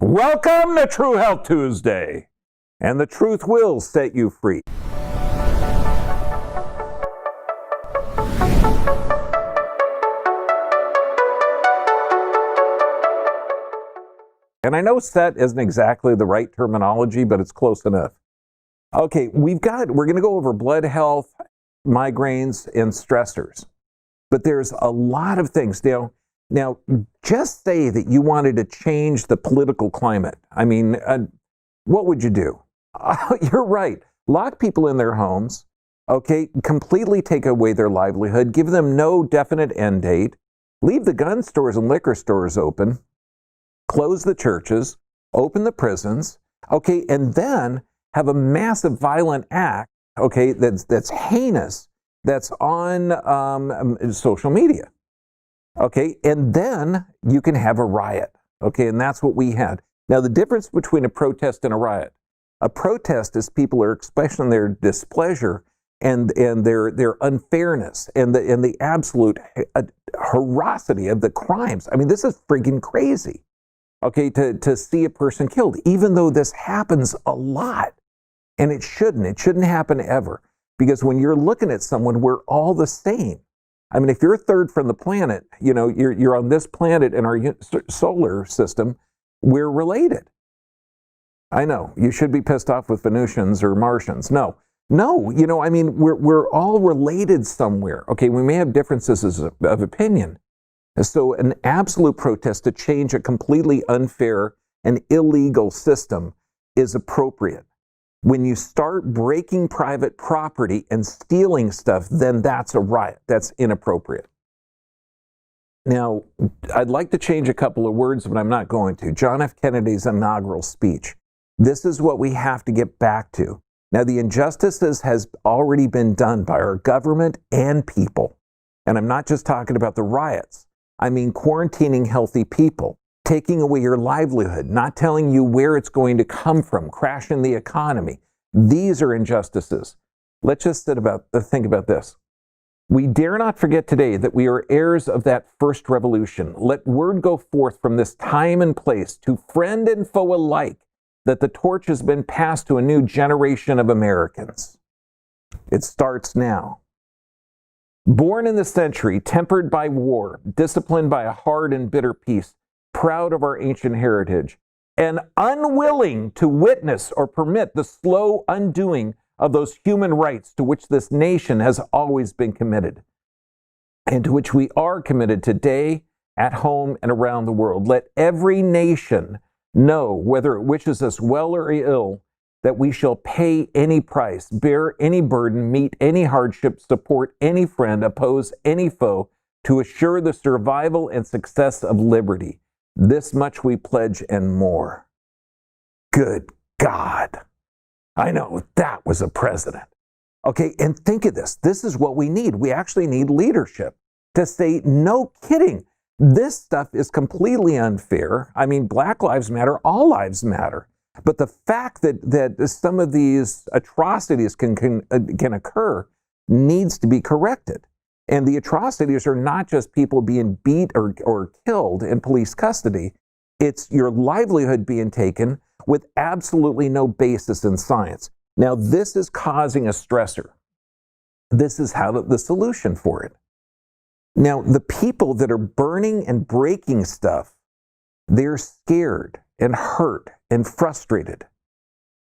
Welcome to True Health Tuesday, and the truth will set you free. And I know set isn't exactly the right terminology, but it's close enough. Okay, we're going to go over blood health, migraines, and stressors. But there's a lot of things. Now, just say that you wanted to change the political climate. I mean, what would you do? You're right. Lock people in their homes, okay? Completely take away their livelihood, give them no definite end date, leave the gun stores and liquor stores open, close the churches, open the prisons, okay, and then have a massive violent act, okay, that's heinous, that's on social media. Okay, and then you can have a riot. Okay, and that's what we had. Now, the difference between a protest and a riot. A protest is people are expressing their displeasure and their unfairness and the absolute ferocity of the crimes. I mean, this is freaking crazy. Okay, to see a person killed, even though this happens a lot. And it shouldn't happen ever. Because when you're looking at someone, we're all the same. I mean, if you're a third from the planet, you're on this planet in our solar system, we're related. I know, you should be pissed off with Venusians or Martians. No, I mean, we're all related somewhere. Okay, we may have differences of opinion. So an absolute protest to change a completely unfair and illegal system is appropriate. When you start breaking private property and stealing stuff, then that's a riot. That's inappropriate. Now, I'd like to change a couple of words, but I'm not going to. John F. Kennedy's inaugural speech. This is what we have to get back to. Now, the injustices has already been done by our government and people. And I'm not just talking about the riots. I mean quarantining healthy people, taking away your livelihood, not telling you where it's going to come from, crashing the economy. These are injustices. Let's just think about this. We dare not forget today that we are heirs of that first revolution. Let word go forth from this time and place to friend and foe alike that the torch has been passed to a new generation of Americans. It starts now. Born in the century, tempered by war, disciplined by a hard and bitter peace, proud of our ancient heritage, and unwilling to witness or permit the slow undoing of those human rights to which this nation has always been committed, and to which we are committed today, at home and around the world. Let every nation know, whether it wishes us well or ill, that we shall pay any price, bear any burden, meet any hardship, support any friend, oppose any foe, to assure the survival and success of liberty. This much we pledge and more. Good God. I know, that was a president. Okay, and think of this. This is what we need. We actually need leadership to say, no kidding. This stuff is completely unfair. I mean, Black Lives Matter, all lives matter. But the fact that some of these atrocities can occur needs to be corrected. And the atrocities are not just people being beat or killed in police custody. It's your livelihood being taken with absolutely no basis in science. Now, this is causing a stressor. This is the solution for it. Now, the people that are burning and breaking stuff, they're scared and hurt and frustrated.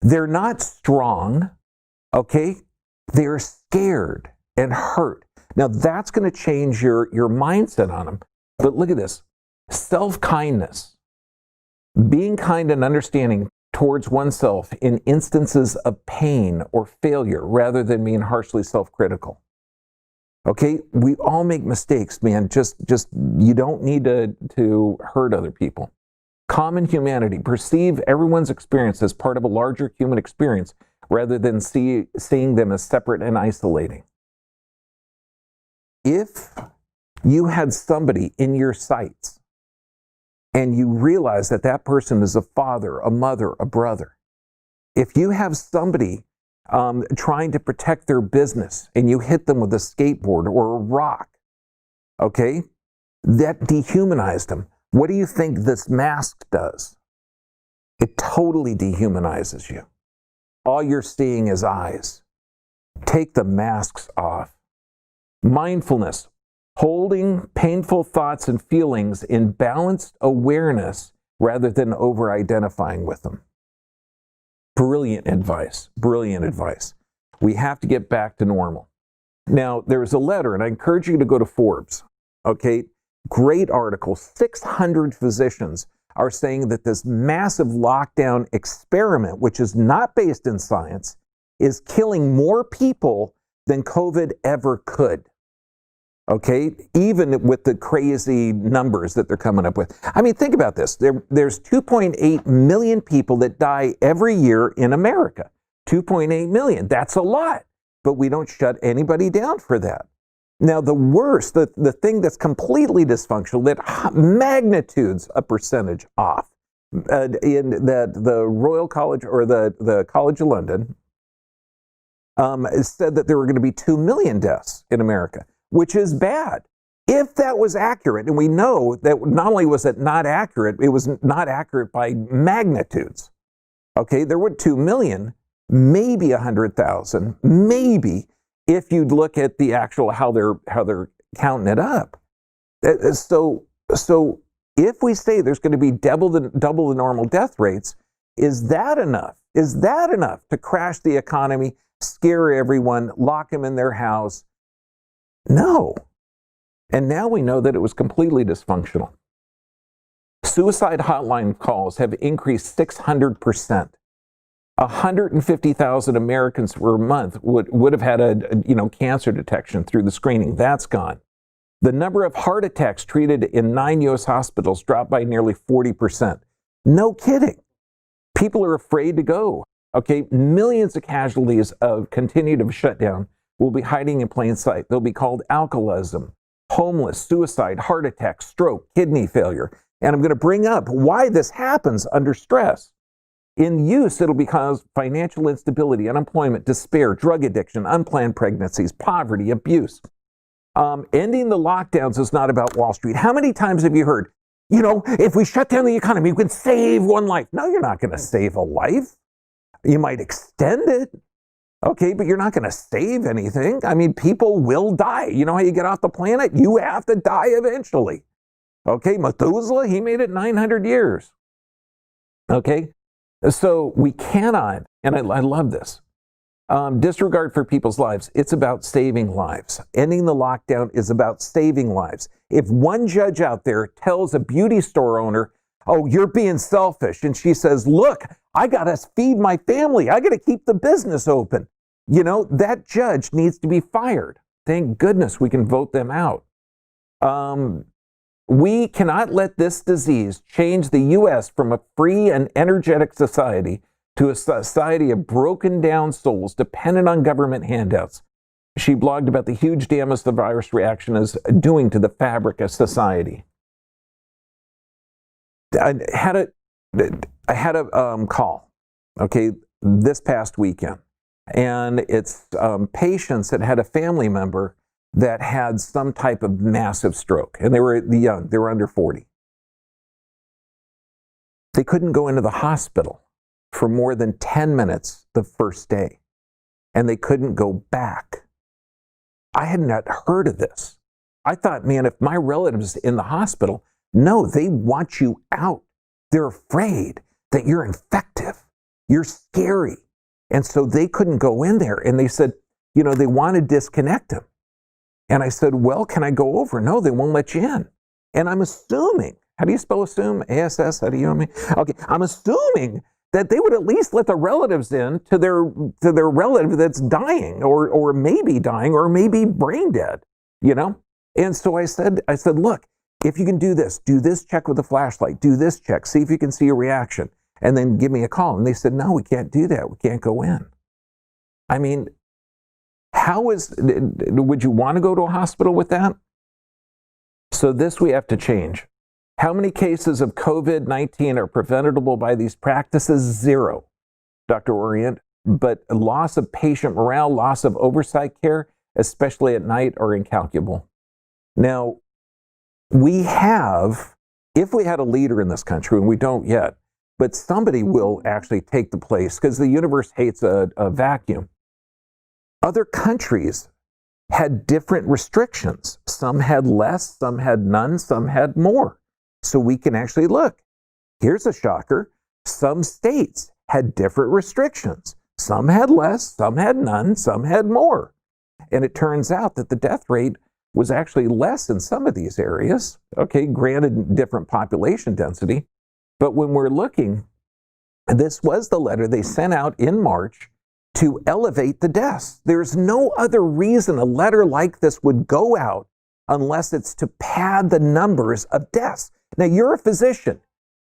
They're not strong, okay? They're scared and hurt. Now, that's going to change your mindset on them. But look at this. Self-kindness. Being kind and understanding towards oneself in instances of pain or failure rather than being harshly self-critical. Okay? We all make mistakes, man. Just you don't need to hurt other people. Common humanity. Perceive everyone's experience as part of a larger human experience rather than seeing them as separate and isolating. If you had somebody in your sights and you realize that person is a father, a mother, a brother, if you have somebody trying to protect their business and you hit them with a skateboard or a rock, okay, that dehumanized them. What do you think this mask does? It totally dehumanizes you. All you're seeing is eyes. Take the masks off. Mindfulness, holding painful thoughts and feelings in balanced awareness rather than over-identifying with them. Brilliant advice, brilliant advice. We have to get back to normal. Now, there's a letter, and I encourage you to go to Forbes, okay? Great article. 600 physicians are saying that this massive lockdown experiment, which is not based in science, is killing more people than COVID ever could. Okay, even with the crazy numbers that they're coming up with. I mean, think about this. There's 2.8 million people that die every year in America. 2.8 million. That's a lot, but we don't shut anybody down for that. Now, the worst, the thing that's completely dysfunctional, that magnitudes a percentage off, in that the Royal College or the College of London said that there were going to be 2 million deaths in America, which is bad. If that was accurate, and we know that not only was it not accurate, it was not accurate by magnitudes. Okay, there were 2 million, maybe 100,000, maybe, if you look at the actual how they're counting it up. So if we say there's going to be double the normal death rates, is that enough? Is that enough to crash the economy, scare everyone, lock them in their house? No. And now we know that it was completely dysfunctional. Suicide hotline calls have increased 600%. 150,000 Americans per month would have had a cancer detection through the screening. That's gone. The number of heart attacks treated in 9 U.S. hospitals dropped by nearly 40%. No kidding. People are afraid to go. Okay, millions of casualties of continued shutdown will be hiding in plain sight. They'll be called alcoholism, homeless, suicide, heart attack, stroke, kidney failure. And I'm going to bring up why this happens under stress. In use, it'll cause financial instability, unemployment, despair, drug addiction, unplanned pregnancies, poverty, abuse. Ending the lockdowns is not about Wall Street. How many times have you heard, if we shut down the economy, we can save one life? No, you're not going to save a life. You might extend it. Okay, but you're not going to save anything. I mean, people will die. You know how you get off the planet? You have to die eventually. Okay, Methuselah, he made it 900 years. Okay, so we cannot, and I love this, disregard for people's lives. It's about saving lives. Ending the lockdown is about saving lives. If one judge out there tells a beauty store owner, oh, you're being selfish, and she says, look, I got to feed my family. I got to keep the business open. That judge needs to be fired. Thank goodness we can vote them out. We cannot let this disease change the U.S. from a free and energetic society to a society of broken down souls dependent on government handouts. She blogged about the huge damage the virus reaction is doing to the fabric of society. I had a call, okay, this past weekend, and it's patients that had a family member that had some type of massive stroke, and they were young, they were under 40. They couldn't go into the hospital for more than 10 minutes the first day, and they couldn't go back. I had not heard of this. I thought, man, if my relative's in the hospital, no, they want you out. They're afraid that you're infective. You're scary. And so they couldn't go in there. And they said, they want to disconnect him. And I said, well, can I go over? No, they won't let you in. And I'm assuming, how do you spell assume? ASS, how do you mean? Okay, I'm assuming that they would at least let the relatives in to their relative that's dying or maybe dying or maybe brain dead, And so I said, look, if you can do this check with a flashlight, do this check, see if you can see a reaction, and then give me a call. And they said, no, we can't do that. We can't go in. I mean, would you want to go to a hospital with that? So this we have to change. How many cases of COVID-19 are preventable by these practices? 0, Dr. Orient. But loss of patient morale, loss of oversight care, especially at night, are incalculable. Now, if we had a leader in this country, and we don't yet, but somebody will actually take the place because the universe hates a vacuum. Other countries had different restrictions. Some had less, some had none, some had more. So we can actually look. Here's a shocker. Some states had different restrictions. Some had less, some had none, some had more. And it turns out that the death rate was actually less in some of these areas. Okay, granted, different population density. But when we're looking, this was the letter they sent out in March to elevate the deaths. There's no other reason a letter like this would go out unless it's to pad the numbers of deaths. Now, you're a physician.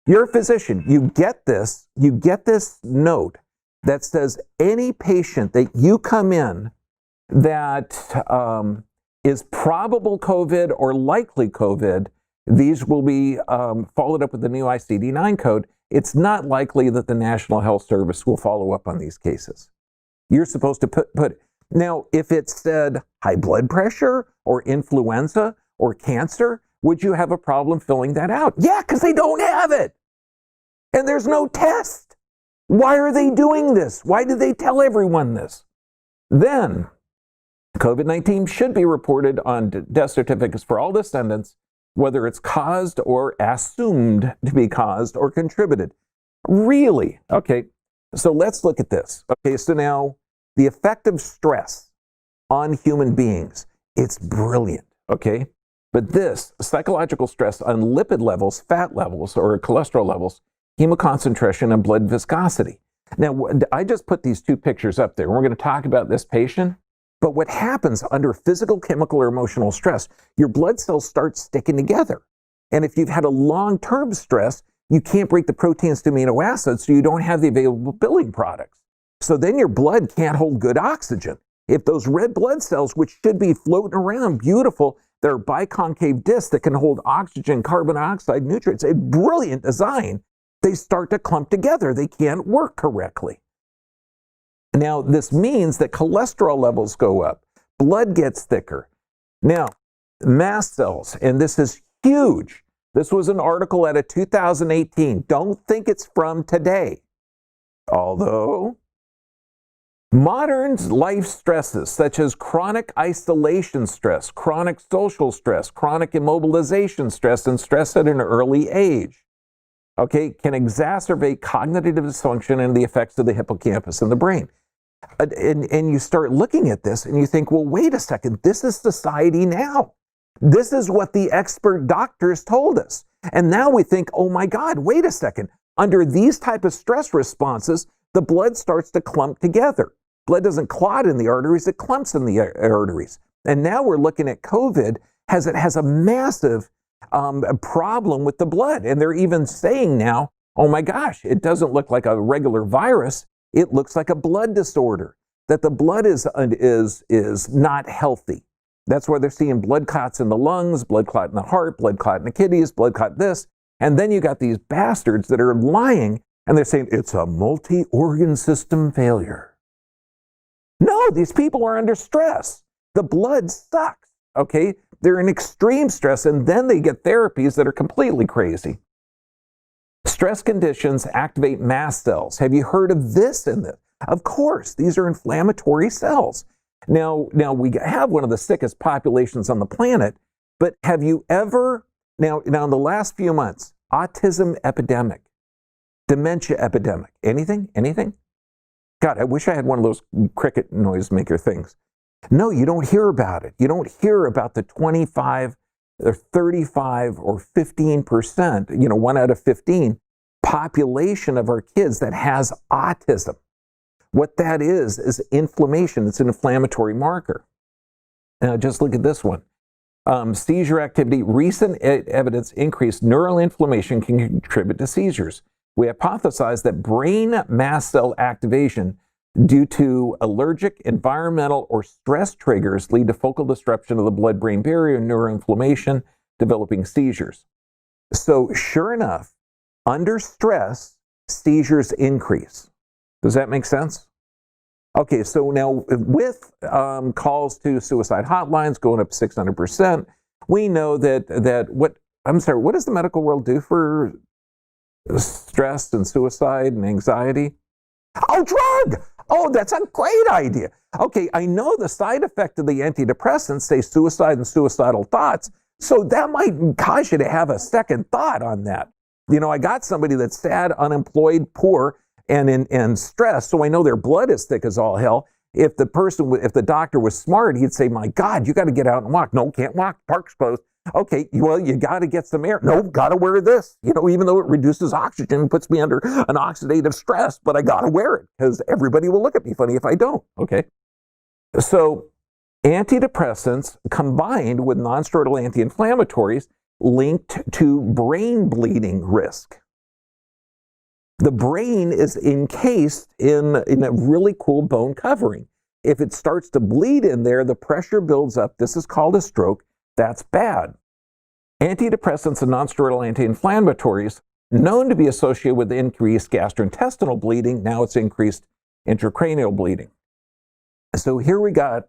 You're a physician. You get this note that says any patient that you come in that is probable COVID or likely COVID, these will be followed up with the new ICD-9 code. It's not likely that the National Health Service will follow up on these cases. You're supposed to put now, if it said high blood pressure or influenza or cancer, would you have a problem filling that out? Yeah, because they don't have it. And there's no test. Why are they doing this? Why did they tell everyone this? Then, COVID-19 should be reported on death certificates for all descendants, whether it's caused or assumed to be caused or contributed. Really? Okay, so let's look at this. Okay, so now the effect of stress on human beings, it's brilliant, okay? But this, psychological stress on lipid levels, fat levels, or cholesterol levels, hemoconcentration, and blood viscosity. Now, I just put these two pictures up there. We're going to talk about this patient. But what happens under physical, chemical, or emotional stress, your blood cells start sticking together. And if you've had a long-term stress, you can't break the proteins to amino acids, so you don't have the available building products. So then your blood can't hold good oxygen. If those red blood cells, which should be floating around beautiful, they're biconcave discs that can hold oxygen, carbon dioxide, nutrients, a brilliant design, they start to clump together. They can't work correctly. Now, this means that cholesterol levels go up, blood gets thicker. Now, mast cells, and this is huge. This was an article out of 2018. Don't think it's from today. Although, modern life stresses such as chronic isolation stress, chronic social stress, chronic immobilization stress, and stress at an early age, okay, can exacerbate cognitive dysfunction and the effects of the hippocampus in the brain. And you start looking at this and you think, well, wait a second, this is society now. This is what the expert doctors told us. And now we think, oh my God, wait a second. Under these type of stress responses, the blood starts to clump together. Blood doesn't clot in the arteries, it clumps in the arteries. And now we're looking at COVID as it has a massive problem with the blood. And they're even saying now, oh my gosh, it doesn't look like a regular virus. It looks like a blood disorder, that the blood is not healthy. That's why they're seeing blood clots in the lungs, blood clot in the heart, blood clot in the kidneys, blood clot this. And then you got these bastards that are lying and they're saying it's a multi-organ system failure. No, these people are under stress. The blood sucks, okay? They're in extreme stress and then they get therapies that are completely crazy. Stress conditions activate mast cells. Have you heard of this in this? Of course, these are inflammatory cells. Now we have one of the sickest populations on the planet, but have you ever, now in the last few months, autism epidemic, dementia epidemic, anything? God, I wish I had one of those cricket noise maker things. No, you don't hear about it. You don't hear about the 25 or 35 or 15%, 1 out of 15 population of our kids that has autism. What that is inflammation. It's an inflammatory marker. Now, just look at this one. Seizure activity. Recent evidence increased neural inflammation can contribute to seizures. We hypothesize that brain mast cell activation due to allergic, environmental, or stress triggers lead to focal disruption of the blood-brain barrier, neuroinflammation, developing seizures. So sure enough, under stress, seizures increase. Does that make sense? Okay, so now with calls to suicide hotlines going up 600%, we know that what does the medical world do for stress and suicide and anxiety? Oh, drug! Oh, that's a great idea. Okay, I know the side effect of the antidepressants, say suicide and suicidal thoughts, so that might cause you to have a second thought on that. I got somebody that's sad, unemployed, poor, and stressed, so I know their blood is thick as all hell. If the doctor was smart, he'd say, my God, you got to get out and walk. No, can't walk, park's closed. Okay, well, you got to get some air. No, got to wear this, even though it reduces oxygen, puts me under an oxidative stress, but I got to wear it because everybody will look at me funny if I don't. Okay. So antidepressants combined with nonsteroidal anti-inflammatories linked to brain bleeding risk. The brain is encased in a really cool bone covering. If it starts to bleed in there, the pressure builds up. This is called a stroke. That's bad. Antidepressants and nonsteroidal anti-inflammatories known to be associated with increased gastrointestinal bleeding. Now it's increased intracranial bleeding. So here we got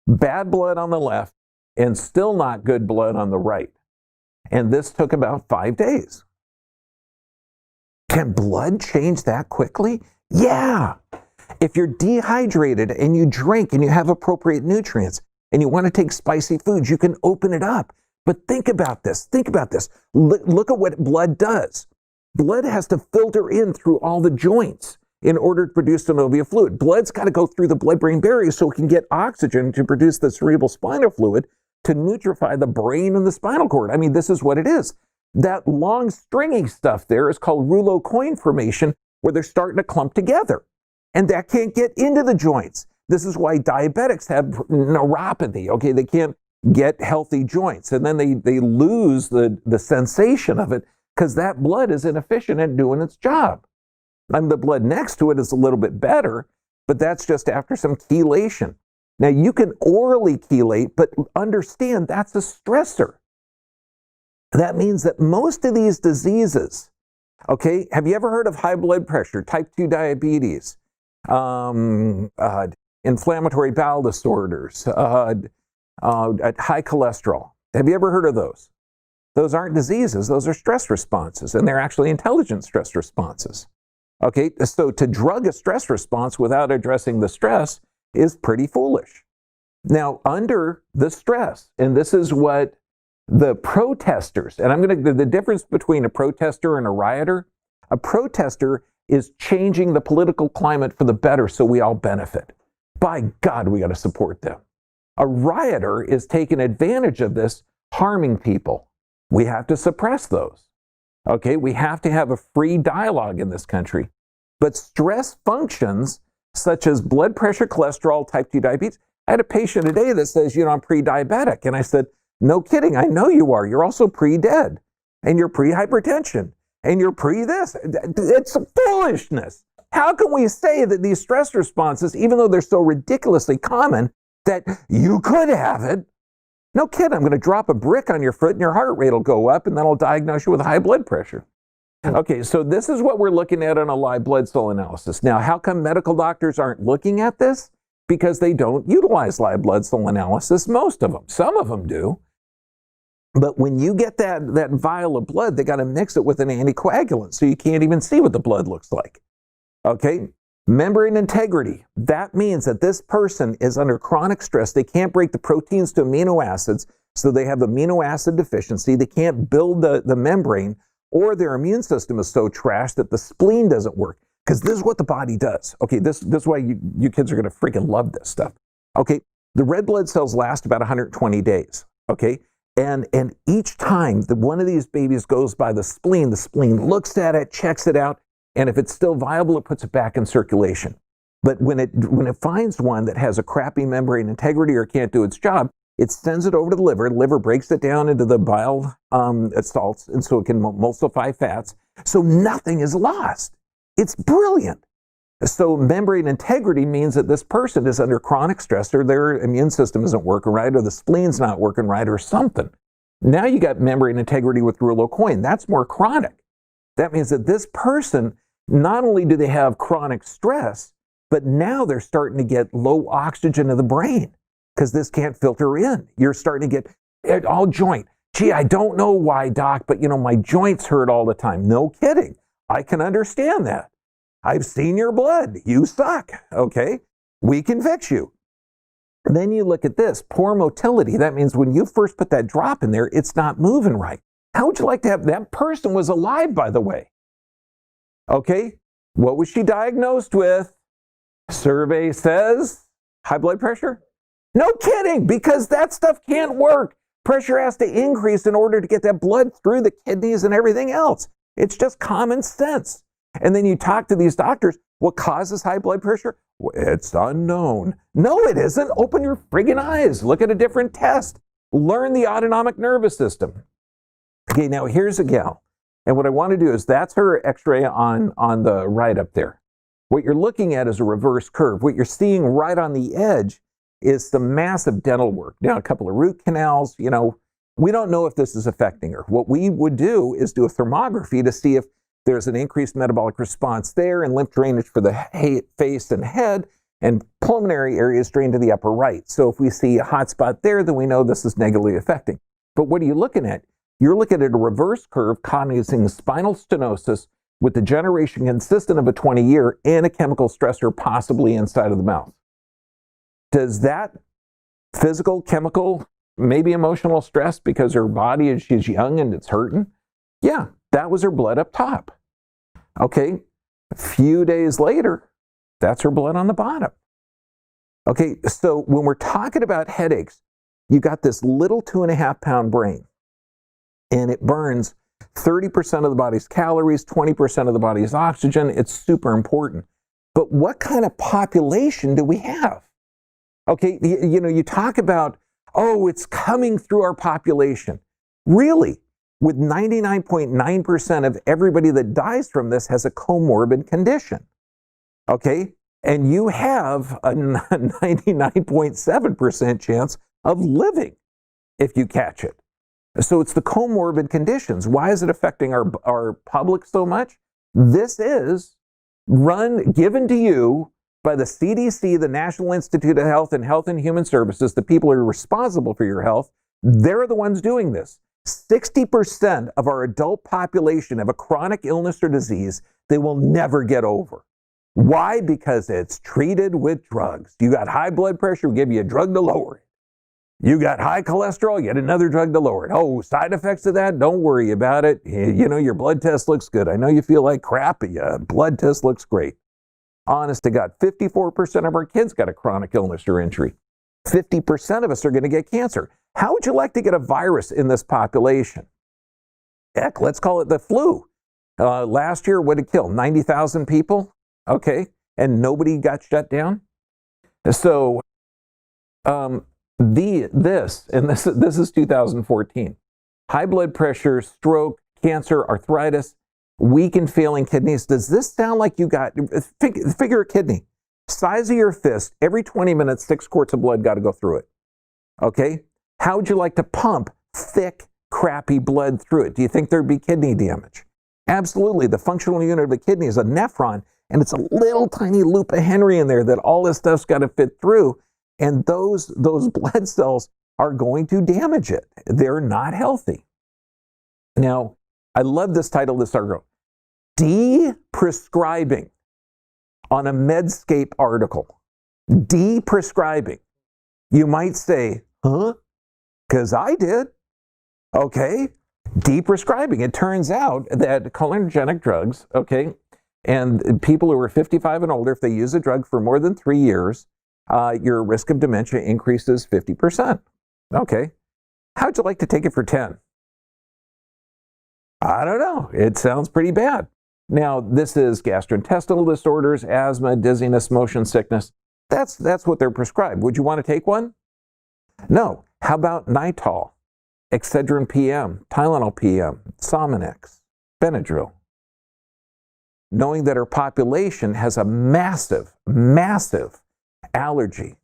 bad blood on the left and still not good blood on the right. And this took about 5 days. Can blood change that quickly? Yeah. If you're dehydrated and you drink and you have appropriate nutrients and you want to take spicy foods, you can open it up. But think about this. Look at what blood does. Blood has to filter in through all the joints in order to produce synovial fluid. Blood's got to go through the blood-brain barrier so it can get oxygen to produce the cerebral spinal fluid to nutrify the brain and the spinal cord. I mean, this is what it is. That long stringy stuff there is called rouleau coin formation, where they're starting to clump together. And that can't get into the joints. This is why diabetics have neuropathy. Okay, they can't get healthy joints. And then they lose the sensation of it because that blood is inefficient at doing its job. And the blood next to it is a little bit better, but that's just after some chelation. Now, you can orally chelate, but understand that's a stressor. That means that most of these diseases, okay, have you ever heard of high blood pressure, type 2 diabetes, inflammatory bowel disorders, high cholesterol? Have you ever heard of those? Those aren't diseases, those are stress responses, and they're actually intelligent stress responses. Okay, so to drug a stress response without addressing the stress is pretty foolish. Now, under the stress, and this is what the protesters, and the difference between a protester and a rioter is changing the political climate for the better so we all benefit. By God, we got to support them. A rioter is taking advantage of this, harming people. We have to suppress those. Okay, we have to have a free dialogue in this country. But stress functions such as blood pressure, cholesterol, type 2 diabetes. I had a patient today that says, I'm pre-diabetic. And I said, no kidding, I know you are. You're also pre-dead. And you're pre-hypertension. And you're pre-this. It's foolishness. How can we say that these stress responses, even though they're so ridiculously common, that you could have it? No kidding, I'm going to drop a brick on your foot and your heart rate will go up and then I'll diagnose you with high blood pressure. Okay, so this is what we're looking at on a live blood cell analysis. Now, how come medical doctors aren't looking at this? Because they don't utilize live blood cell analysis, most of them. Some of them do. But when you get that vial of blood, they got to mix it with an anticoagulant, so you can't even see what the blood looks like. Okay, membrane integrity. That means that this person is under chronic stress. They can't break the proteins to amino acids, so they have amino acid deficiency. They can't build the membrane, or their immune system is so trashed that the spleen doesn't work. Because this is what the body does. Okay, this is why you kids are going to freaking love this stuff. Okay, the red blood cells last about 120 days. Okay, and each time that one of these babies goes by the spleen looks at it, checks it out, and if it's still viable, it puts it back in circulation. But when it finds one that has a crappy membrane integrity or can't do its job, it sends it over to the liver. The liver breaks it down into the bile salts, and so it can emulsify fats. So nothing is lost. It's brilliant. So membrane integrity means that this person is under chronic stress, or their immune system isn't working right, or the spleen's not working right, or something. Now you got membrane integrity with rouleau coin. That's more chronic. That means that this person, not only do they have chronic stress, but now they're starting to get low oxygen to the brain because this can't filter in. You're starting to get all joint. Gee, I don't know why, doc, but my joints hurt all the time. No kidding. I can understand that. I've seen your blood. You suck. Okay. We can fix you. And then you look at this, poor motility. That means when you first put that drop in there, it's not moving right. How would you like to have that person was alive, by the way? Okay. What was she diagnosed with? Survey says high blood pressure? No kidding, because that stuff can't work. Pressure has to increase in order to get that blood through the kidneys and everything else. It's just common sense. And then you talk to these doctors, what causes high blood pressure? Well, it's unknown. No, it isn't. Open your friggin' eyes. Look at a different test. Learn the autonomic nervous system. Okay, now here's a gal. And what I want to do is that's her x-ray on the right up there. What you're looking at is a reverse curve. What you're seeing right on the edge is some massive dental work. Now, a couple of root canals, we don't know if this is affecting her. What we would do is do a thermography to see if there's an increased metabolic response there and lymph drainage for the face and head, and pulmonary areas drained to the upper right. So if we see a hot spot there, then we know this is negatively affecting. But what are you looking at? You're looking at a reverse curve causing spinal stenosis with degeneration consistent of a 20-year and a chemical stressor possibly inside of the mouth. Does that physical, chemical, maybe emotional stress because her body, she's young and it's hurting? Yeah, that was her blood up top. Okay, a few days later, that's her blood on the bottom. Okay, so when we're talking about headaches, you got this little 2.5-pound brain, and it burns 30% of the body's calories, 20% of the body's oxygen. It's super important. But what kind of population do we have? Okay, you talk about, oh, it's coming through our population. Really? With 99.9% of everybody that dies from this has a comorbid condition. Okay? And you have a 99.7% chance of living if you catch it. So it's the comorbid conditions. Why is it affecting our public so much? This is given to you by the CDC, the National Institute of Health and Health and Human Services, the people who are responsible for your health. They're the ones doing this. 60% of our adult population have a chronic illness or disease they will never get over. Why? Because it's treated with drugs. You got high blood pressure, we give you a drug to lower it. You got high cholesterol, you get another drug to lower it. Oh, side effects of that? Don't worry about it. Your blood test looks good. I know you feel like crap, but your blood test looks great. Honest to God, 54% of our kids got a chronic illness or injury. 50% of us are going to get cancer. How would you like to get a virus in this population? Heck, let's call it the flu. Last year, what did it kill? 90,000 people? Okay, and nobody got shut down? So, this is 2014. High blood pressure, stroke, cancer, arthritis, weak and failing kidneys. Does this sound like you got, figure a kidney, size of your fist, every 20 minutes, 6 quarts of blood got to go through it. Okay? How would you like to pump thick, crappy blood through it? Do you think there'd be kidney damage? Absolutely. The functional unit of the kidney is a nephron, and it's a little tiny loop of Henry in there that all this stuff's got to fit through. And those blood cells are going to damage it. They're not healthy. Now, I love this title of this article. De-prescribing on a Medscape article. De-prescribing. You might say, huh? Because I did. Okay. De-prescribing. It turns out that cholinergic drugs, okay, and people who are 55 and older, if they use a drug for more than 3 years, your risk of dementia increases 50%. Okay. How'd you like to take it for 10? I don't know. It sounds pretty bad. Now, this is gastrointestinal disorders, asthma, dizziness, motion sickness. That's what they're prescribed. Would you want to take one? No. How about Nitol, Excedrin PM, Tylenol PM, Sominex, Benadryl? Knowing that our population has a massive, massive allergy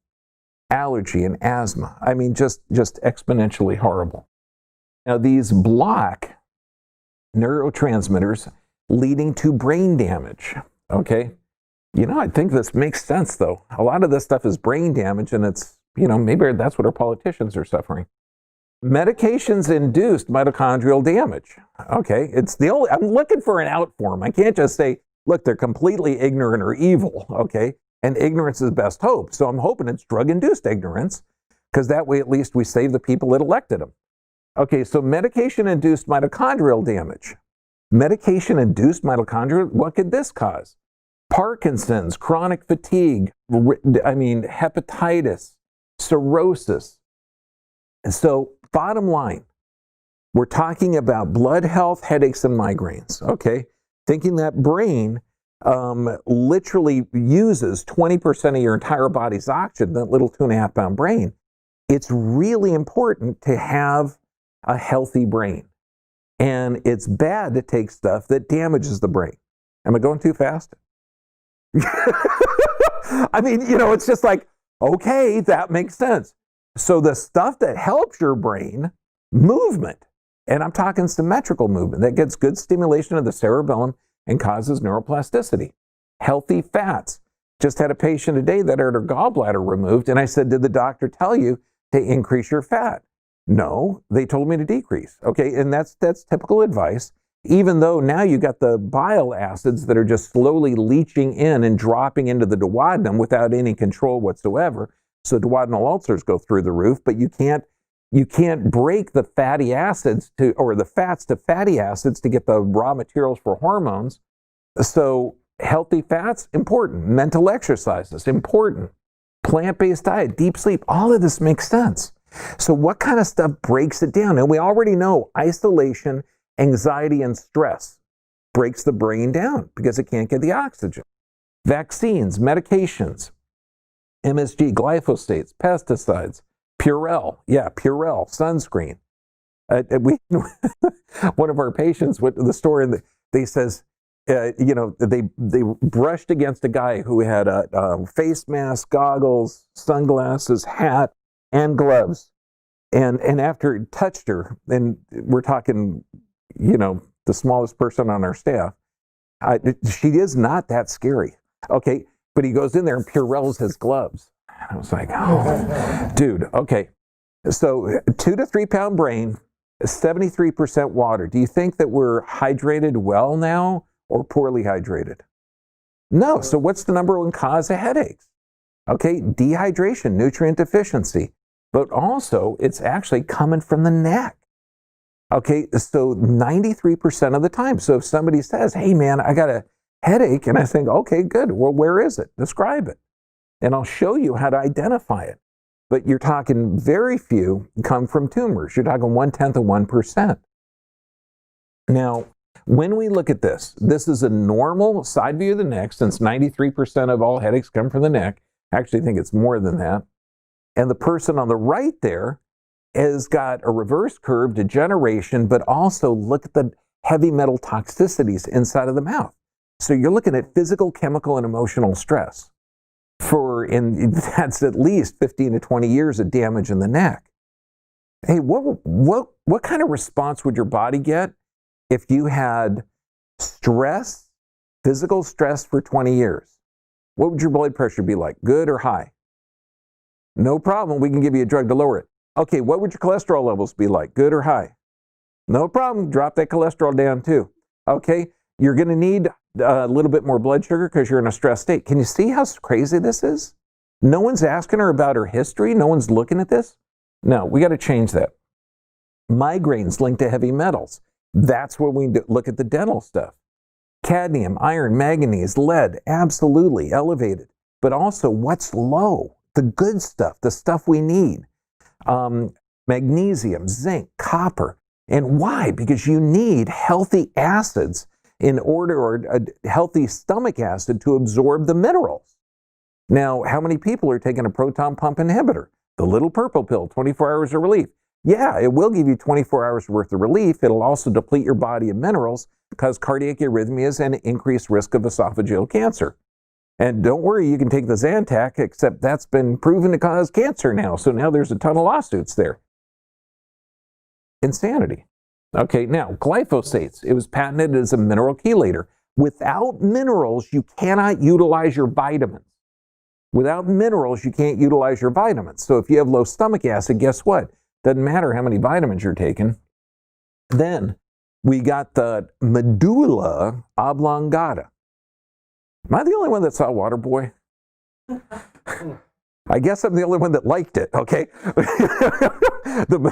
and asthma. I mean, just exponentially horrible. Now, these block neurotransmitters leading to brain damage, okay? I think this makes sense, though. A lot of this stuff is brain damage, and it's, maybe that's what our politicians are suffering. Medications induced mitochondrial damage. Okay, I'm looking for an out for them. I can't just say, look, they're completely ignorant or evil, okay? And ignorance is best hope. So I'm hoping it's drug-induced ignorance, because that way at least we save the people that elected them. Okay, so medication-induced mitochondrial damage. Medication-induced mitochondrial, what could this cause? Parkinson's, chronic fatigue, hepatitis, cirrhosis. And so bottom line, we're talking about blood health, headaches, and migraines, okay? Thinking that brain literally uses 20% of your entire body's oxygen, that little 2.5 pound brain. It's really important to have a healthy brain. And it's bad to take stuff that damages the brain. Am I going too fast? I mean, it's just like, okay, that makes sense. So the stuff that helps your brain, movement, and I'm talking symmetrical movement, that gets good stimulation of the cerebellum and causes neuroplasticity. Healthy fats. Just had a patient today that had her gallbladder removed, and I said, did the doctor tell you to increase your fat? No, they told me to decrease. Okay, and that's typical advice, even though now you got the bile acids that are just slowly leaching in and dropping into the duodenum without any control whatsoever. So duodenal ulcers go through the roof, but you can't break the fatty acids or the fats to fatty acids to get the raw materials for hormones. So healthy fats, important. Mental exercises, important. Plant-based diet, deep sleep, all of this makes sense. So what kind of stuff breaks it down? And we already know isolation, anxiety, and stress breaks the brain down because it can't get the oxygen. Vaccines, medications, MSG, glyphosates, pesticides, Purell, sunscreen. One of our patients went to the store and they says, they brushed against a guy who had a face mask, goggles, sunglasses, hat, and gloves. And after it touched her, and we're talking, the smallest person on our staff, she is not that scary. Okay, but he goes in there and Purells his gloves. I was like, oh, dude, okay. So 2 to 3 pound brain, 73% water. Do you think that we're hydrated well now or poorly hydrated? No. So what's the number one cause of headaches? Okay, dehydration, nutrient deficiency. But also, it's actually coming from the neck. Okay, so 93% of the time. So if somebody says, hey man, I got a headache, and I think, okay, good. Well, where is it? Describe it. And I'll show you how to identify it. But you're talking very few come from tumors. You're talking 0.1% of 1%. Now, when we look at this is a normal side view of the neck, since 93% of all headaches come from the neck. I actually think it's more than that. And the person on the right there has got a reverse curve, degeneration, but also look at the heavy metal toxicities inside of the mouth. So you're looking at physical, chemical, and emotional stress. And that's at least 15 to 20 years of damage in the neck. Hey, what kind of response would your body get if you had stress, physical stress for 20 years? What would your blood pressure be like? Good or high? No problem. We can give you a drug to lower it. Okay, what would your cholesterol levels be like? Good or high? No problem. Drop that cholesterol down too. Okay, you're going to need a little bit more blood sugar because you're in a stress state. Can you see how crazy this is? No one's asking her about her history. No one's looking at this. No, we got to change that. Migraines linked to heavy metals. That's where we look at the dental stuff. Cadmium, iron, manganese, lead, absolutely elevated. But also what's low? The good stuff, the stuff we need. Magnesium, zinc, copper. And why? Because you need healthy acids or a healthy stomach acid to absorb the minerals. Now, how many people are taking a proton pump inhibitor? The little purple pill, 24 hours of relief. Yeah, it will give you 24 hours worth of relief. It'll also deplete your body of minerals, cause cardiac arrhythmias, and increased risk of esophageal cancer. And don't worry, you can take the Zantac, except that's been proven to cause cancer now. So now there's a ton of lawsuits there. Insanity. Okay, now glyphosates. It was patented as a mineral chelator. Without minerals, you cannot utilize your vitamins. Without minerals, you can't utilize your vitamins. So if you have low stomach acid, guess what? Doesn't matter how many vitamins you're taking. Then we got the medulla oblongata. Am I the only one that saw Waterboy? I guess I'm the only one that liked it, okay?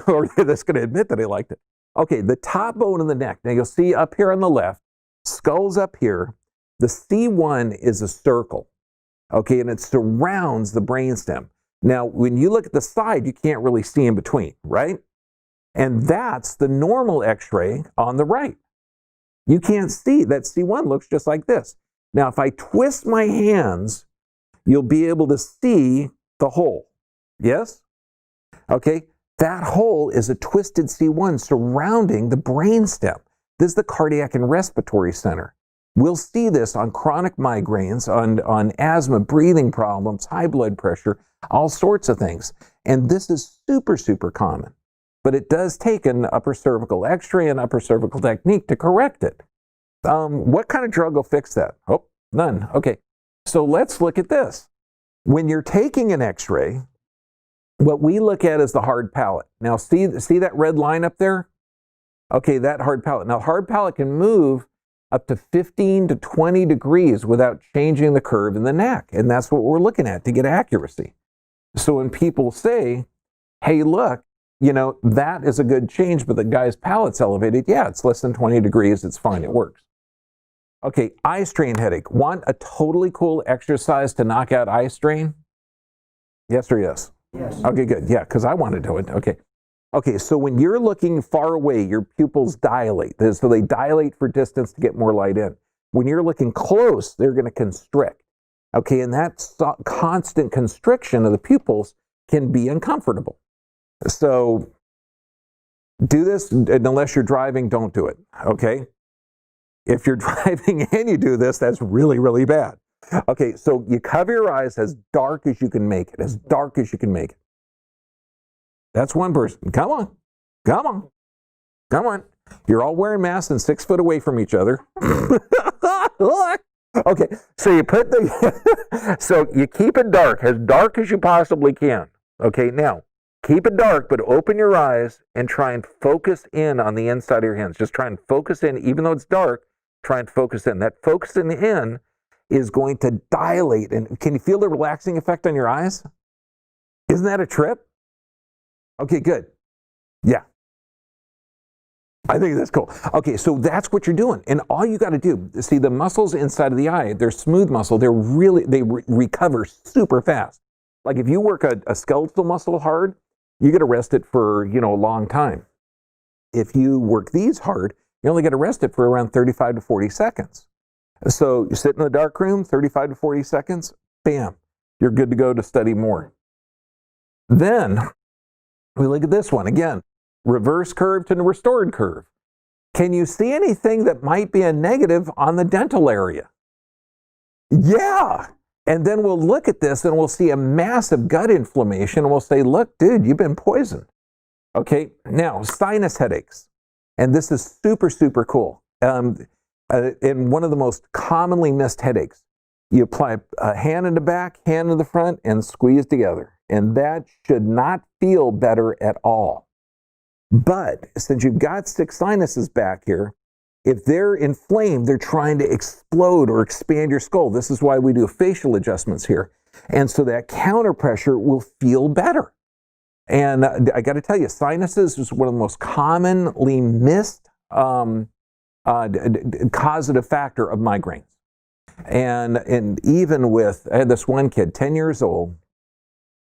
Or that's going to admit that I liked it. Okay, the top bone of the neck. Now you'll see up here on the left, skull's up here. The C1 is a circle, okay, and it surrounds the brainstem. Now, when you look at the side, you can't really see in between, right? And that's the normal X-ray on the right. You can't see. That C1 looks just like this. Now, if I twist my hands, you'll be able to see the hole. Yes? Okay, that hole is a twisted C1 surrounding the brainstem. This is the cardiac and respiratory center. We'll see this on chronic migraines, on asthma, breathing problems, high blood pressure, all sorts of things. And this is super, super common. But it does take an upper cervical X-ray and upper cervical technique to correct it. What kind of drug will fix that? Oh, none. Okay, so let's look at this. When you're taking an X-ray, what we look at is the hard palate. Now, see that red line up there? Okay, that hard palate. Now, hard palate can move up to 15 to 20 degrees without changing the curve in the neck. And that's what we're looking at to get accuracy. So when people say, hey, look, you know, that is a good change, but the guy's palate's elevated. Yeah, it's less than 20 degrees. It's fine. It works. Okay, eye strain headache. Want a totally cool exercise to knock out eye strain? Yes or yes? Yes. Okay, good. Yeah, because I want to do it. Okay. Okay, so when you're looking far away, your pupils dilate. So they dilate for distance to get more light in. When you're looking close, they're going to constrict. Okay, and that constant constriction of the pupils can be uncomfortable. So do this, and unless you're driving, don't do it, okay? If you're driving and you do this, that's really, really bad. Okay, so you cover your eyes as dark as you can make it, as dark as you can make it. That's one person. Come on, come on, come on. You're all wearing masks and 6 foot away from each other. Okay, so you put so you keep it dark as you possibly can. Okay, now, keep it dark, but open your eyes and try and focus in on the inside of your hands. Just try and focus in, even though it's dark, try and focus in. That focusing in is going to dilate. And can you feel the relaxing effect on your eyes? Isn't that a trip? Okay, good. Yeah. I think that's cool. Okay, so that's what you're doing. And all you got to do, see the muscles inside of the eye, they're smooth muscle. They recover super fast. Like if you work a skeletal muscle hard, you got to rest it for, a long time. If you work these hard, you only got to rest it for around 35 to 40 seconds. So you sit in the dark room, 35 to 40 seconds, bam, you're good to go to study more. Then we look at this one again, reverse curve to restored curve. Can you see anything that might be a negative on the dental area? Yeah. And then we'll look at this and we'll see a massive gut inflammation and we'll say, look, dude, you've been poisoned. Okay, now sinus headaches. And this is super, super cool. And one of the most commonly missed headaches, you apply a hand in the back, hand in the front, and squeeze together. And that should not feel better at all. But since you've got 6 sinuses back here, if they're inflamed, they're trying to explode or expand your skull. This is why we do facial adjustments here. And so that counter pressure will feel better. And I got to tell you, sinuses is one of the most commonly missed causative factor of migraines. And even with, I had this one kid, 10 years old,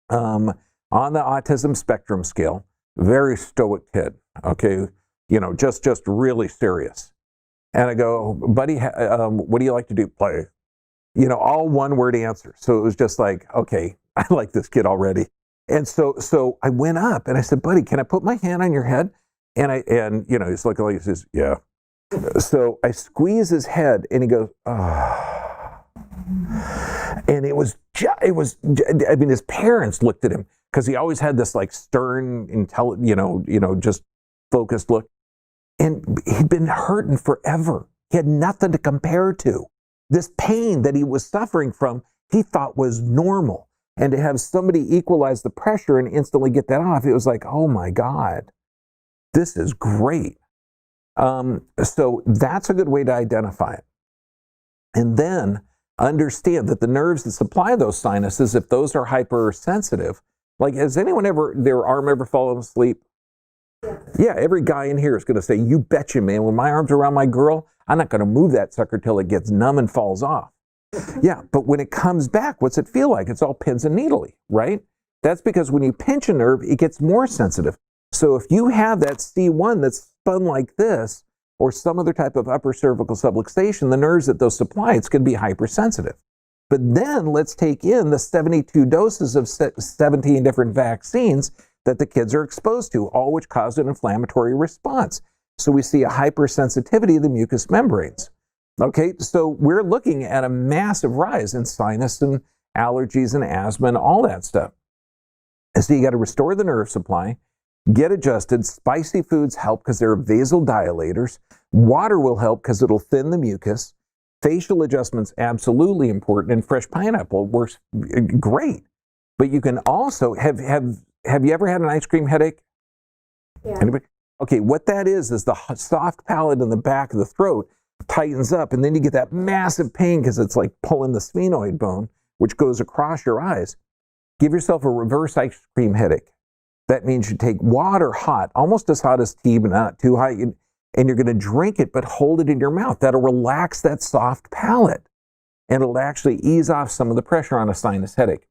on the autism spectrum scale, very stoic kid, okay, just really serious. And I go, buddy, what do you like to do? Play. All one-word answers. So it was just like, okay, I like this kid already. And so I went up and I said, buddy, can I put my hand on your head? And he's looking like he says, yeah. So I squeeze his head and he goes, ah. And his parents looked at him because he always had this like stern, just focused look. And he'd been hurting forever. He had nothing to compare to. This pain that he was suffering from, he thought was normal. And to have somebody equalize the pressure and instantly get that off, it was like, oh my God, this is great. So that's a good way to identify it. And then understand that the nerves that supply those sinuses, if those are hypersensitive, like has anyone ever, their arm ever fallen asleep? Yeah, every guy in here is going to say, you betcha, man, when my arm's around my girl, I'm not going to move that sucker till it gets numb and falls off. Yeah, but when it comes back, what's it feel like? It's all pins and needly, right? That's because when you pinch a nerve, it gets more sensitive. So if you have that C1 that's spun like this, or some other type of upper cervical subluxation, the nerves that those supply, it's going to be hypersensitive. But then let's take in the 72 doses of 17 different vaccines that the kids are exposed to, all which cause an inflammatory response. So we see a hypersensitivity of the mucous membranes. Okay, so we're looking at a massive rise in sinus and allergies and asthma and all that stuff. And so you got to restore the nerve supply, get adjusted. Spicy foods help because they're vasodilators. Water will help because it'll thin the mucus. Facial adjustments, absolutely important. And fresh pineapple works great. But you can also, have you ever had an ice cream headache? Yeah. Anybody? Okay, what that is the soft palate in the back of the throat tightens up, and then you get that massive pain because it's like pulling the sphenoid bone, which goes across your eyes. Give yourself a reverse ice cream headache. That means you take water hot, almost as hot as tea, but not too hot, and you're going to drink it, but hold it in your mouth. That'll relax that soft palate, and it'll actually ease off some of the pressure on a sinus headache.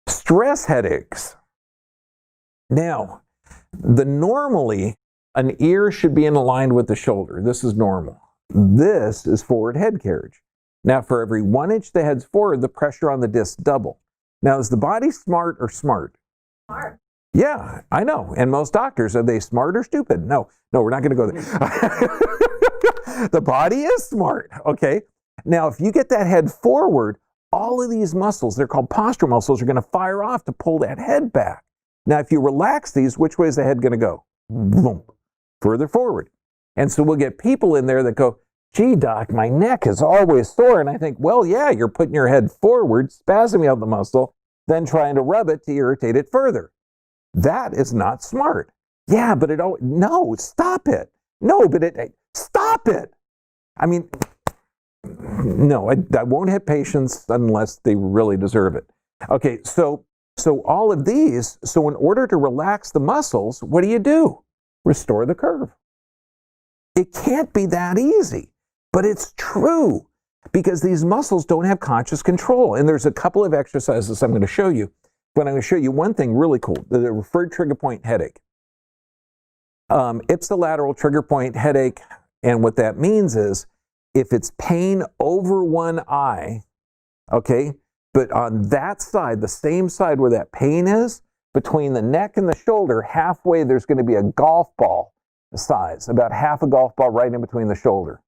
Stress headaches. Now, normally, an ear should be aligned with the shoulder. This is normal. This is forward head carriage. Now, for every 1 inch the head's forward, the pressure on the disc double. Now, is the body smart or smart? Smart. Yeah, I know. And most doctors, are they smart or stupid? No, we're not going to go there. The body is smart, okay? Now, if you get that head forward, all of these muscles, they're called postural muscles, are going to fire off to pull that head back. Now, if you relax these, which way is the head going to go? Boom, further forward. And so we'll get people in there that go, gee, doc, my neck is always sore. And I think, well, yeah, you're putting your head forward, spasming out the muscle, then trying to rub it to irritate it further. That is not smart. Yeah, but no, stop it. No, but stop it. I mean, no, I won't hit patients unless they really deserve it. Okay, so all of these, so in order to relax the muscles, what do? Restore the curve. It can't be that easy, but it's true because these muscles don't have conscious control. And there's a couple of exercises I'm going to show you. But I'm going to show you one thing really cool, the referred trigger point headache. Ipsilateral trigger point headache, and what that means is if it's pain over one eye, okay, but on that side, the same side where that pain is, between the neck and the shoulder, halfway there's going to be a golf ball size, about half a golf ball right in between the shoulder.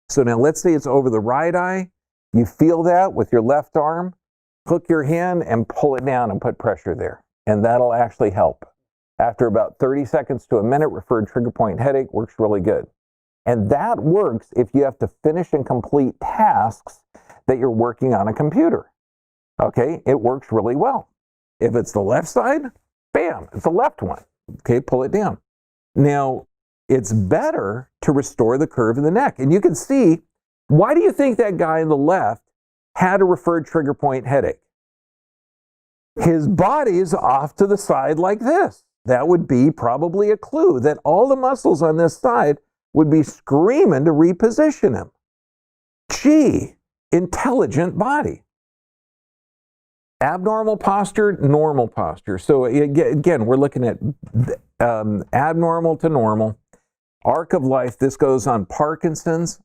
So now let's say it's over the right eye. You feel that with your left arm. Hook your hand and pull it down and put pressure there. And that'll actually help. After about 30 seconds to a minute, referred trigger point headache works really good. And that works if you have to finish and complete tasks that you're working on a computer. Okay, it works really well. If it's the left side, bam, it's the left one. Okay, pull it down. Now, it's better to restore the curve in the neck. And you can see, why do you think that guy on the left had a referred trigger point headache? His body's off to the side like this. That would be probably a clue that all the muscles on this side would be screaming to reposition him. Gee, intelligent body. Abnormal posture, normal posture. So again, we're looking at abnormal to normal. Arc of life, this goes on Parkinson's.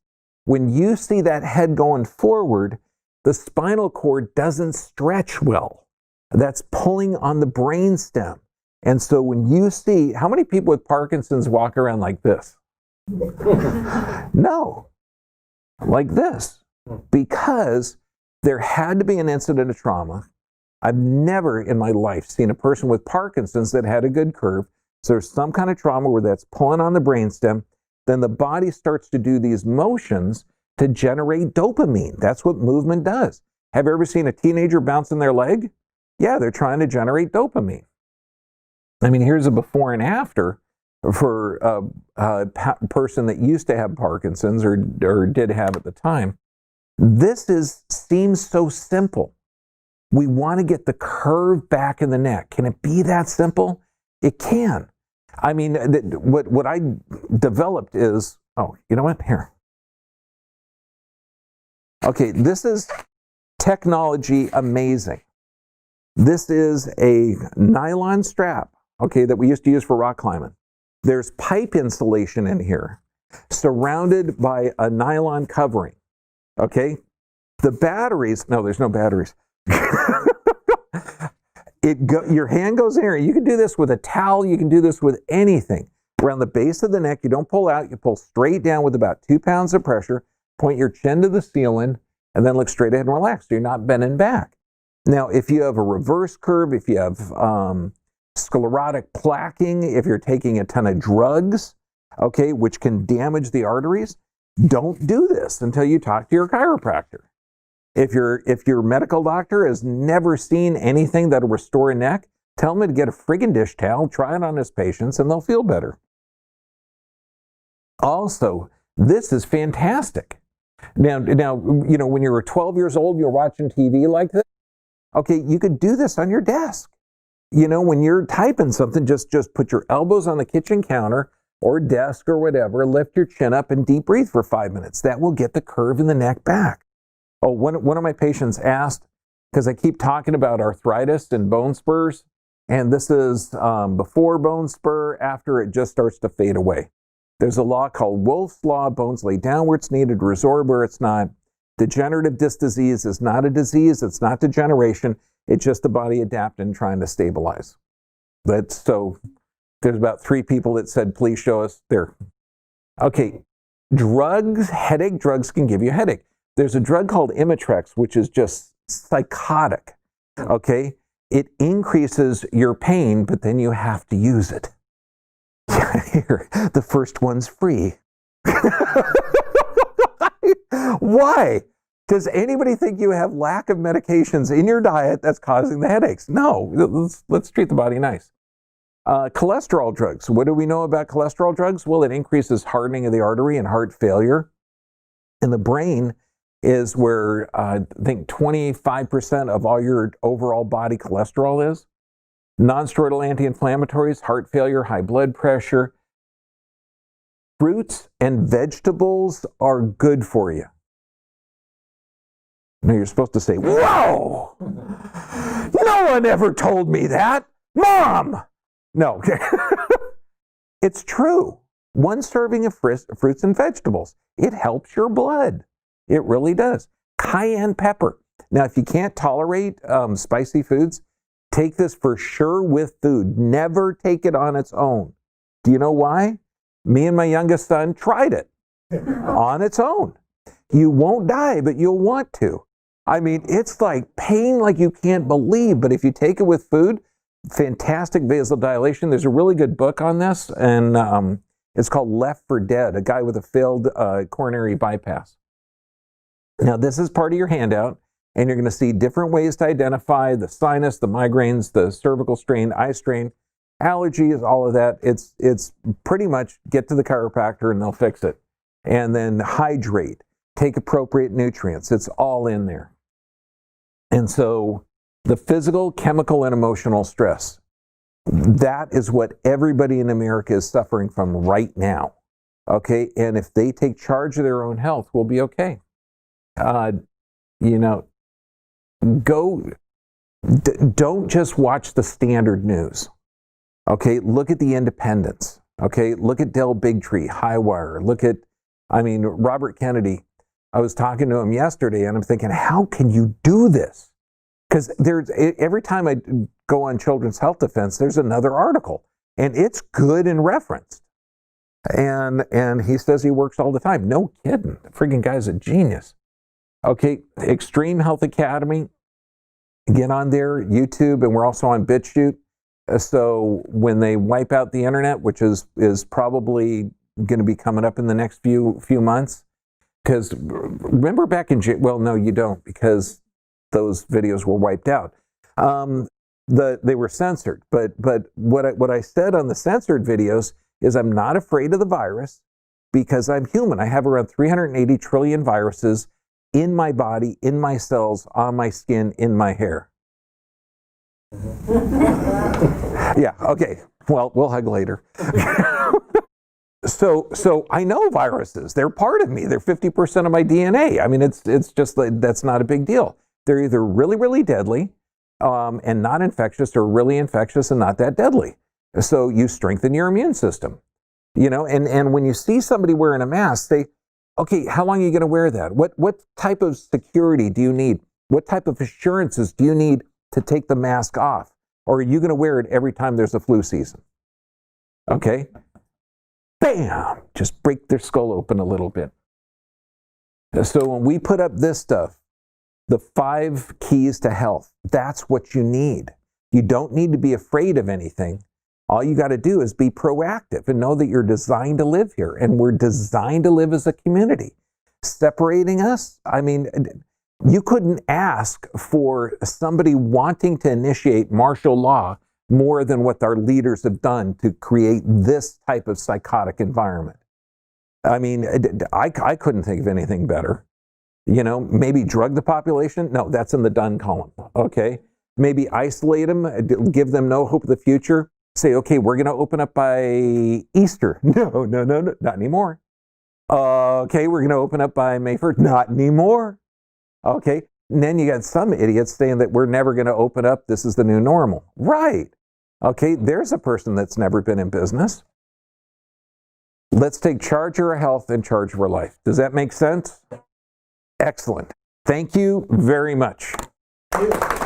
When you see that head going forward, the spinal cord doesn't stretch well. That's pulling on the brain stem. And so when you see, how many people with Parkinson's walk around like this? No, like this. Because there had to be an incident of trauma. I've never in my life seen a person with Parkinson's that had a good curve. So there's some kind of trauma where that's pulling on the brainstem. Then the body starts to do these motions to generate dopamine. That's what movement does. Have you ever seen a teenager bouncing their leg? Yeah, they're trying to generate dopamine. I mean, here's a before and after for a person that used to have Parkinson's or did have at the time. This seems so simple. We want to get the curve back in the neck. Can it be that simple? It can. I mean, what I developed is, oh, you know what? Here. Okay, this is technology amazing. This is a nylon strap, okay, that we used to use for rock climbing. There's pipe insulation in here, surrounded by a nylon covering, okay? The batteries, no, there's no batteries. Your hand goes in here. You can do this with a towel. You can do this with anything. Around the base of the neck, you don't pull out. You pull straight down with about 2 pounds of pressure. Point your chin to the ceiling, and then look straight ahead and relax. So you're not bending back. Now, if you have a reverse curve, if you have sclerotic plaquing, if you're taking a ton of drugs, okay, which can damage the arteries, don't do this until you talk to your chiropractor. If your medical doctor has never seen anything that'll restore a neck, tell them to get a friggin' dish towel, try it on his patients, and they'll feel better. Also, this is fantastic. Now, you know, when you were 12 years old, you're watching TV like this. Okay, you could do this on your desk. You know, when you're typing something, just put your elbows on the kitchen counter or desk or whatever, lift your chin up and deep breathe for 5 minutes. That will get the curve in the neck back. Oh, one of my patients asked, because I keep talking about arthritis and bone spurs, and this is before bone spur, after it just starts to fade away. There's a law called Wolff's Law, bones lay down where it's needed, resorb where it's not. Degenerative disc disease is not a disease, it's not degeneration, it's just the body adapting and trying to stabilize. So there's about 3 people that said, please show us there. Okay, drugs, headache drugs can give you a headache. There's a drug called Imitrex, which is just psychotic, okay? It increases your pain, but then you have to use it. Here, the first one's free. Why? Does anybody think you have lack of medications in your diet that's causing the headaches? No, let's treat the body nice. Cholesterol drugs. What do we know about cholesterol drugs? Well, it increases hardening of the artery and heart failure. In the brain is where I think 25% of all your overall body cholesterol is. Non-steroidal anti-inflammatories, heart failure, high blood pressure. Fruits and vegetables are good for you. No, you're supposed to say, whoa! No one ever told me that. Mom! No. It's true. 1 serving of fruits and vegetables. It helps your blood. It really does. Cayenne pepper. Now, if you can't tolerate spicy foods, take this for sure with food. Never take it on its own. Do you know why? Me and my youngest son tried it on its own. You won't die, but you'll want to. I mean, it's like pain like you can't believe, but if you take it with food, fantastic vasodilation. There's a really good book on this, and it's called Left for Dead, a guy with a failed coronary bypass. Now, this is part of your handout, and you're going to see different ways to identify the sinus, the migraines, the cervical strain, eye strain, allergies, all of that. It's pretty much get to the chiropractor and they'll fix it. And then hydrate, take appropriate nutrients. It's all in there. And so the physical, chemical, and emotional stress, that is what everybody in America is suffering from right now. Okay? And if they take charge of their own health, we'll be okay. You know, don't just watch the standard news. Okay, look at the independents. Okay, look at Del Bigtree, Highwire. Look at, Robert Kennedy. I was talking to him yesterday, and I'm thinking, how can you do this? Because every time I go on Children's Health Defense, there's another article, and it's good and referenced. And he says he works all the time. No kidding. The friggin' guy's a genius. Okay, Extreme Health Academy. Get on there, YouTube, and we're also on BitChute. So when they wipe out the internet, which is probably going to be coming up in the next few months, because remember back in well, no, you don't, because those videos were wiped out. They were censored, but what I said on the censored videos is I'm not afraid of the virus because I'm human. I have around 380 trillion viruses in my body, in my cells, on my skin, in my hair. Yeah, okay. Well, we'll hug later. So I know viruses. They're part of me. They're 50% of my DNA. I mean, it's just like, that's not a big deal. They're either really, really deadly and not infectious, or really infectious and not that deadly. So you strengthen your immune system. You know, and when you see somebody wearing a mask, say, okay, how long are you going to wear that? What type of security do you need? What type of assurances do you need to take the mask off? Or are you going to wear it every time there's a flu season? Okay. Bam! Just break their skull open a little bit. So when we put up this stuff, the 5 keys to health, that's what you need. You don't need to be afraid of anything. All you got to do is be proactive and know that you're designed to live here, and we're designed to live as a community. Separating us, I mean, you couldn't ask for somebody wanting to initiate martial law more than what our leaders have done to create this type of psychotic environment. I mean, I couldn't think of anything better. You know, maybe drug the population? No, that's in the done column, okay? Maybe isolate them, give them no hope of the future. Say, okay, we're going to open up by Easter. No, not anymore. Okay, we're going to open up by May 1st. Not anymore. Okay, and then you got some idiots saying that we're never going to open up. This is the new normal. Right. Okay, there's a person that's never been in business. Let's take charge of our health and charge of our life. Does that make sense? Excellent. Thank you very much. Thank you.